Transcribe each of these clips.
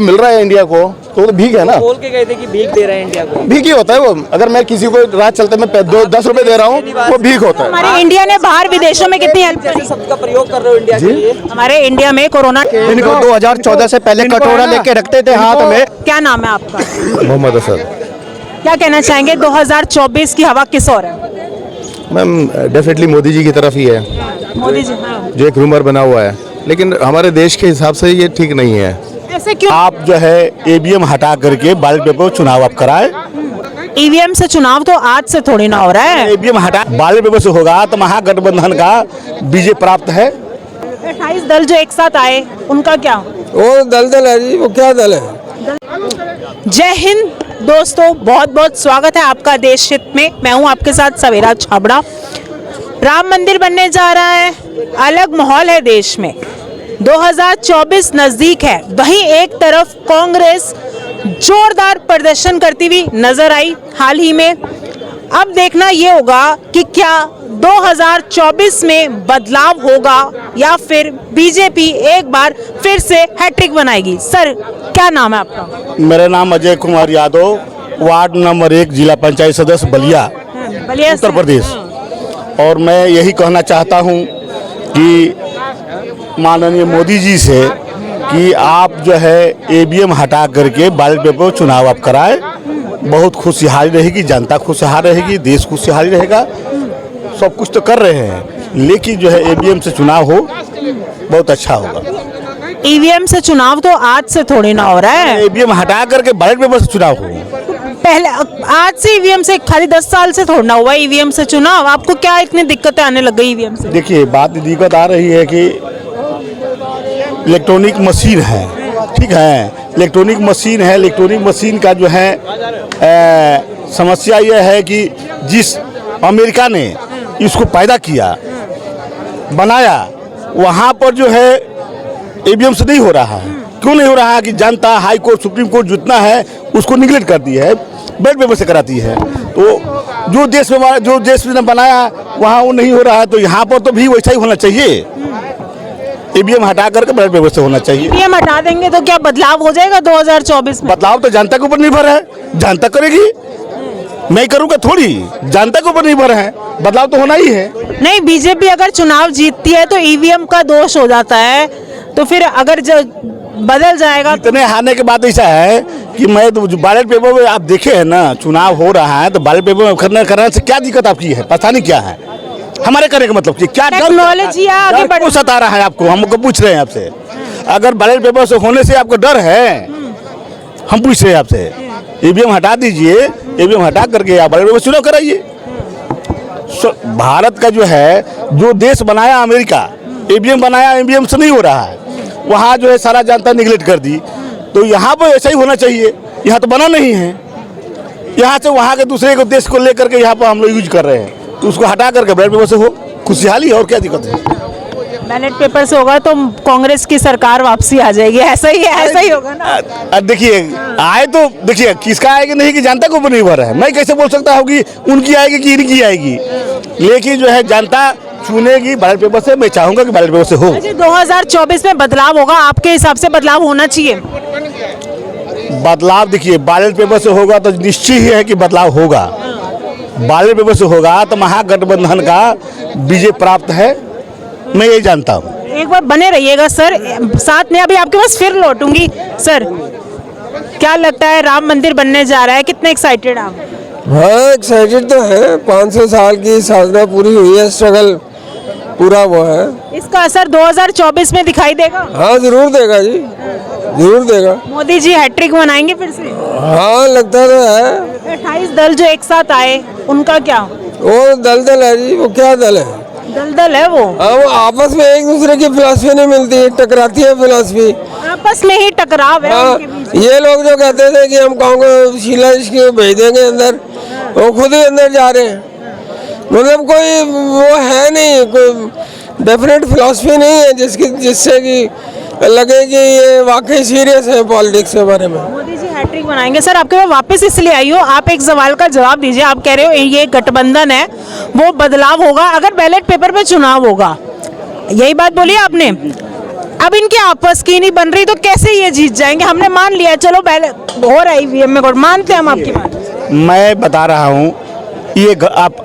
मिल रहा है इंडिया को तो भीख है ना। बोल के गए थे कि भीख दे रहे हैं इंडिया को। भीख ही होता है वो। अगर मैं किसी को रात चलते मैं 10 रुपए दे रहा हूँ वो भीख होता है। हमारे इंडिया ने बाहर विदेशों में कितनी हेल्प करी? शब्द का प्रयोग कर रहे हो इंडिया के लिए। हमारे इंडिया में कोरोना इनको 2014 से पहले कटोरा लेके रखते थे हाथ में। क्या नाम है आपका? मोहम्मद असद। क्या कहना चाहेंगे 2024 की हवा किस ओर है? मैम डेफिनेटली मोदी जी की तरफ ही है मोदी जी। हाँ। जो एक रूमर बना हुआ है, लेकिन हमारे देश के हिसाब से ये ठीक नहीं है। ऐसे क्यों? आप जो है ईवीएम हटा करके बैलेट पेपर चुनाव आप कराए। ईवीएम से चुनाव तो आज से थोड़ी ना हो रहा है। ईवीएम हटा बैलेट पेपर से होगा तो महागठबंधन का विजय प्राप्त है। 28 दल जो एक साथ आए उनका क्या? वो दल है जी, वो क्या दल है? जय हिंद दोस्तों, बहुत बहुत स्वागत है आपका देश हित में। मैं हूं आपके साथ सवेरा छाबड़ा। राम मंदिर बनने जा रहा है, अलग माहौल है देश में। 2024 नजदीक है, वहीं एक तरफ कांग्रेस जोरदार प्रदर्शन करती हुई नजर आई हाल ही में। अब देखना ये होगा कि क्या 2024 में बदलाव होगा या फिर बीजेपी एक बार फिर से हैट्रिक बनाएगी। सर क्या नाम है आपका? मेरा नाम अजय कुमार यादव, वार्ड नंबर 1, जिला पंचायत सदस्य बलिया, बलिया उत्तर प्रदेश। और मैं यही कहना चाहता हूं कि माननीय मोदी जी से कि आप जो है ईवीएम हटा करके बैलेट पेपर चुनाव आप कराए। बहुत खुशहाली रहेगी, जनता खुशहाल रहेगी, देश खुशहाली रहेगा। सब कुछ तो कर रहे हैं, लेकिन जो है ईवीएम से चुनाव हो बहुत अच्छा होगा। ईवीएम से चुनाव तो आज से थोड़ी ना हो रहा है। ईवीएम हटा करके बैलेट पेपर से चुनाव हो। पहले आज से ईवीएम से खाली 10 साल से थोड़ा हुआ ईवीएम से चुनाव। आपको क्या इतनी दिक्कतें आने लग गई ईवीएम से? देखिए, बात दिक्कत आ रही है कि इलेक्ट्रॉनिक मशीन है, ठीक है, इलेक्ट्रॉनिक मशीन है। इलेक्ट्रॉनिक मशीन का जो है समस्या यह है कि जिस अमेरिका ने इसको पैदा किया, बनाया, वहाँ पर जो है ईवीएम से नहीं हो रहा है। क्यों नहीं हो रहा है? कि जनता हाई कोर्ट, सुप्रीम कोर्ट जितना है उसको निगलेक्ट करती है, बैलेट पेपर से कराती है। तो जो देश में बनाया वहाँ वो नहीं हो रहा है, तो यहाँ पर तो भी वैसा ही होना चाहिए। ईवीएम हटा करके बैलेट पेपर से होना चाहिए। ईवीएम हटा देंगे तो क्या बदलाव हो जाएगा 2024 में? बदलाव तो जनता के ऊपर निर्भर है, जनता करेगी, मैं करूँगा थोड़ी, जनता के ऊपर निर्भर है। बदलाव तो होना ही है। नहीं, बीजेपी अगर चुनाव जीतती है तो ईवीएम का दोष हो जाता है, तो फिर अगर बदल जाएगा। इतने हारने के बाद ऐसा है कि मैं तो बैलेट पेपर में आप देखे हैं ना, चुनाव हो रहा है तो बैलेट पेपर में करने से क्या दिक्कत आपकी है? पता नहीं क्या है हमारे करने का मतलब क्या टेक्नोलॉजी आगे बढ़ सता रहा है आपको? हमको पूछ रहे हैं आपसे, अगर बैलेट पेपर से होने से आपको डर है, हम पूछ रहे हैं आपसे। ईवीएम हटा दीजिए, ईवीएम हटा करके आप बैलेट पेपर चुनाव कराइए। भारत का जो है, जो देश बनाया अमेरिका, ईवीएम बनाया, ईवीएम से नहीं हो रहा है। वहाँ जो है सारा जनता निगलेक्ट कर दी, तो यहाँ पर ऐसा ही होना चाहिए। यहाँ तो बना नहीं है, यहाँ से वहाँ के दूसरे को देश को लेकर के यहाँ पर हम लोग यूज कर रहे हैं, तो उसको हटा करके बैलेट पेपर से हो खुशहाली, और क्या दिक्कत है? बैलेट पेपर से होगा तो कांग्रेस की सरकार वापसी आ जाएगी। ऐसा ही है, ऐसा ही होगा ना? देखिए, आए तो देखिए किसका आएगी, नहीं कि जनता के ऊपर निर्भर है। मैं कैसे बोल सकता हूँ कि उनकी आएगी कि इनकी आएगी, लेकिन जो है जनता चुनेगी बैलेट पेपर से। मैं चाहूंगा कि बैलेट पेपर से हो। 2024 में बदलाव होगा, आपके हिसाब से बदलाव होना चाहिए? बदलाव देखिए, बैलेट पेपर से होगा तो निश्चित ही है कि बदलाव होगा। बैलेट पेपर से होगा तो महागठबंधन का विजय प्राप्त है, मैं ये जानता हूँ। एक बार बने रहिएगा सर साथ में। अभी आपके पास फिर लौटूंगी। सर क्या लगता है, राम मंदिर बनने जा रहा है, कितने एक्साइटेड आप? हाँ, एक्साइटेड तो है। 500 साल की साधना पूरी हुई है, स्ट्रगल पूरा वो है। इसका असर 2024 में दिखाई देगा? हाँ, जरूर देगा जी, जरूर देगा। मोदी जी हैट्रिक बनाएंगे फिर से? हाँ, लगता तो है। 28 दल जो एक साथ आए उनका क्या? वो दल है जी, वो क्या दल है? दल है वो। हाँ, वो आपस में एक दूसरे की फिलॉसफी नहीं मिलती, टकराती है फिलॉसफी। आपस में ही टकराव है हाँ, उनके बीच। ये लोग जो कहते थे कि हम कांग्रेस शीला इसके भेज देंगे अंदर, वो खुद ही अंदर जा रहे हैं। मतलब कोई वो है नहीं, कोई डेफिनेट फिलॉसफी नहीं है जिससे कि लगे कि ये वाकई सीरियस है पॉलिटिक्स के बारे में। मोदी जी हैट्रिक बनाएंगे। सर आपके पास वापस इसलिए आई हो, आप एक सवाल का जवाब दीजिए। आप कह रहे हो ये गठबंधन है, वो बदलाव होगा अगर बैलेट पेपर पे चुनाव होगा, यही बात बोली आपने। अब इनकी आपस की नहीं बन रही तो कैसे ये जीत जाएंगे? हमने मान लिया, चलो पहले हो रहा है ईवीएम में, मानते हैं हम आपकी बात। मैं बता रहा हूँ ये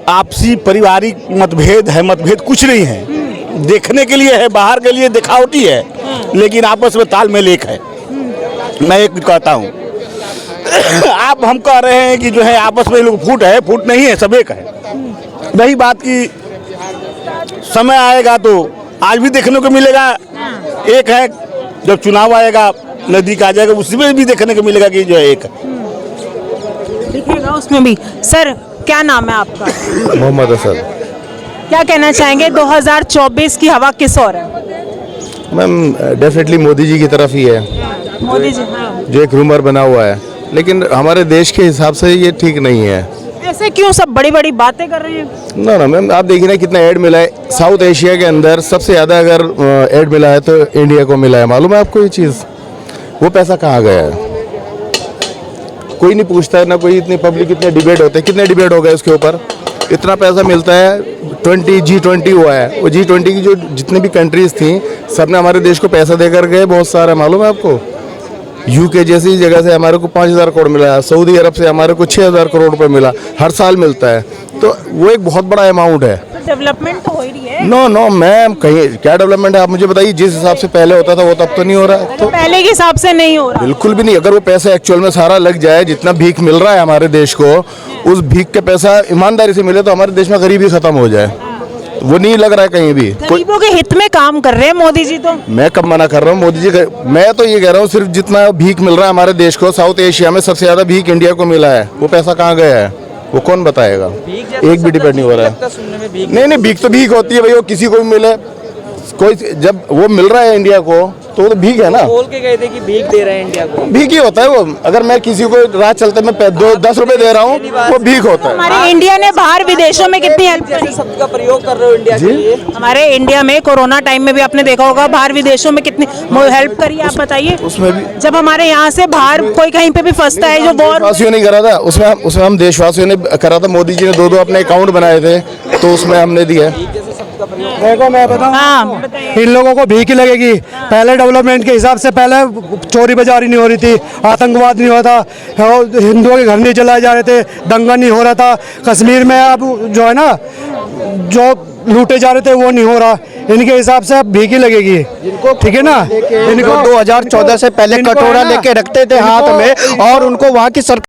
आपसी पारिवारिक मतभेद है, मतभेद कुछ नहीं है, देखने के लिए है, बाहर के लिए दिखावटी है, लेकिन आपस में तालमेल एक है। मैं एक कहता हूँ आप हम कह रहे हैं कि जो है आपस में लोग फूट है, फूट नहीं है, सब एक है। रही बात की समय आएगा तो आज भी देखने को मिलेगा एक है, जब चुनाव आएगा नजदीक आ जाएगा उसमें भी देखने को मिलेगा कि जो है एक दिखेगा उसमें भी। सर क्या नाम है आपका? मोहम्मद असद। क्या कहना चाहेंगे 2024 की हवा किस ओर है? मैम डेफिनेटली मोदी जी की तरफ ही है, मोदी जी। हाँ। जो एक रूमर बना हुआ है, लेकिन हमारे देश के हिसाब से ये ठीक नहीं है। ऐसे क्यों सब बड़ी बड़ी बातें कर रहे हैं? ना मैम, आप देखिए ना कितना ऐड मिला है। साउथ एशिया के अंदर सबसे ज़्यादा अगर ऐड मिला है तो इंडिया को मिला है। मालूम है आपको ये चीज़? वो पैसा कहाँ गया है कोई नहीं पूछता है ना कोई। इतनी पब्लिक, इतने डिबेट होते हैं, कितने डिबेट हो गए उसके ऊपर, इतना पैसा मिलता है। G20 हुआ है, वो G20 की जो जितनी भी कंट्रीज थी सब ने हमारे देश को पैसा देकर गए बहुत सारा। मालूम है आपको? यूके जैसी जगह से हमारे को 5,000 करोड़ मिला, सऊदी अरब से हमारे को 6,000 करोड़ रुपए मिला, हर साल मिलता है। तो वो एक बहुत बड़ा अमाउंट है। डेवलपमेंट तो हो ही रही है। नो मैम, कहीं क्या डेवलपमेंट है आप मुझे बताइए। जिस हिसाब से पहले होता था वो तब तो नहीं हो रहा है। तो पहले के हिसाब से नहीं हो रहा। बिल्कुल भी नहीं। अगर वो पैसा एक्चुअल में सारा लग जाए, जितना भीख मिल रहा है हमारे देश को, उस भीख का पैसा ईमानदारी से मिले तो हमारे देश में गरीबी खत्म हो जाए। वो नहीं लग रहा है कहीं भी। गरीबों के हित में काम कर रहे हैं मोदी जी। तो मैं कब मना कर रहा हूँ मोदी जी का, मैं तो ये कह रहा हूँ सिर्फ जितना भीख मिल रहा है हमारे देश को, साउथ एशिया में सबसे ज्यादा भीख इंडिया को मिला है। वो पैसा कहाँ गया है वो कौन बताएगा? एक भी डिपेंड नहीं हो रहा है। नहीं, भीख तो भीख होती है भाई, वो किसी को भी मिले। कोई जब वो मिल रहा है इंडिया को तो वो तो भीख है ना। बोल के गए थे कि भीख दे रहे हैं इंडिया को। भीख ही होता है वो। अगर मैं किसी को रात चलते मैं 10 रुपए दे रहा हूँ वो भीख होता है। हमारे इंडिया ने बाहर विदेशों में कितनी हेल्प करी? शब्द का प्रयोग कर रहे हो इंडिया के लिए। हमारे इंडिया में कोरोना टाइम में भी आपने देखा होगा बाहर विदेशों में कितनी हेल्प करी है, आप बताइए। उसमें भी जब हमारे यहाँ से बाहर कोई कहीं पे भी फंसता है, जो वॉर देशवासियों ने करा था, उसमें हम देशवासियों ने करा था। मोदी जी ने 2 अपने अकाउंट बनाए थे तो उसमें हमने दिया। देखो मैं बताऊं, हाँ, इन लोगों को भीख ही लगेगी। पहले डेवलपमेंट के हिसाब से पहले चोरी बाजारी नहीं हो रही थी, आतंकवाद नहीं होता, हिंदुओं के घर नहीं जलाए जा रहे थे, दंगा नहीं हो रहा था। कश्मीर में अब जो है ना, जो लूटे जा रहे थे वो नहीं हो रहा। इनके हिसाब से अब भीख ही लगेगी, ठीक है ना। इनको 2014 से पहले कटोरा लेके रखते थे हाथ में और उनको वहाँ की सरकार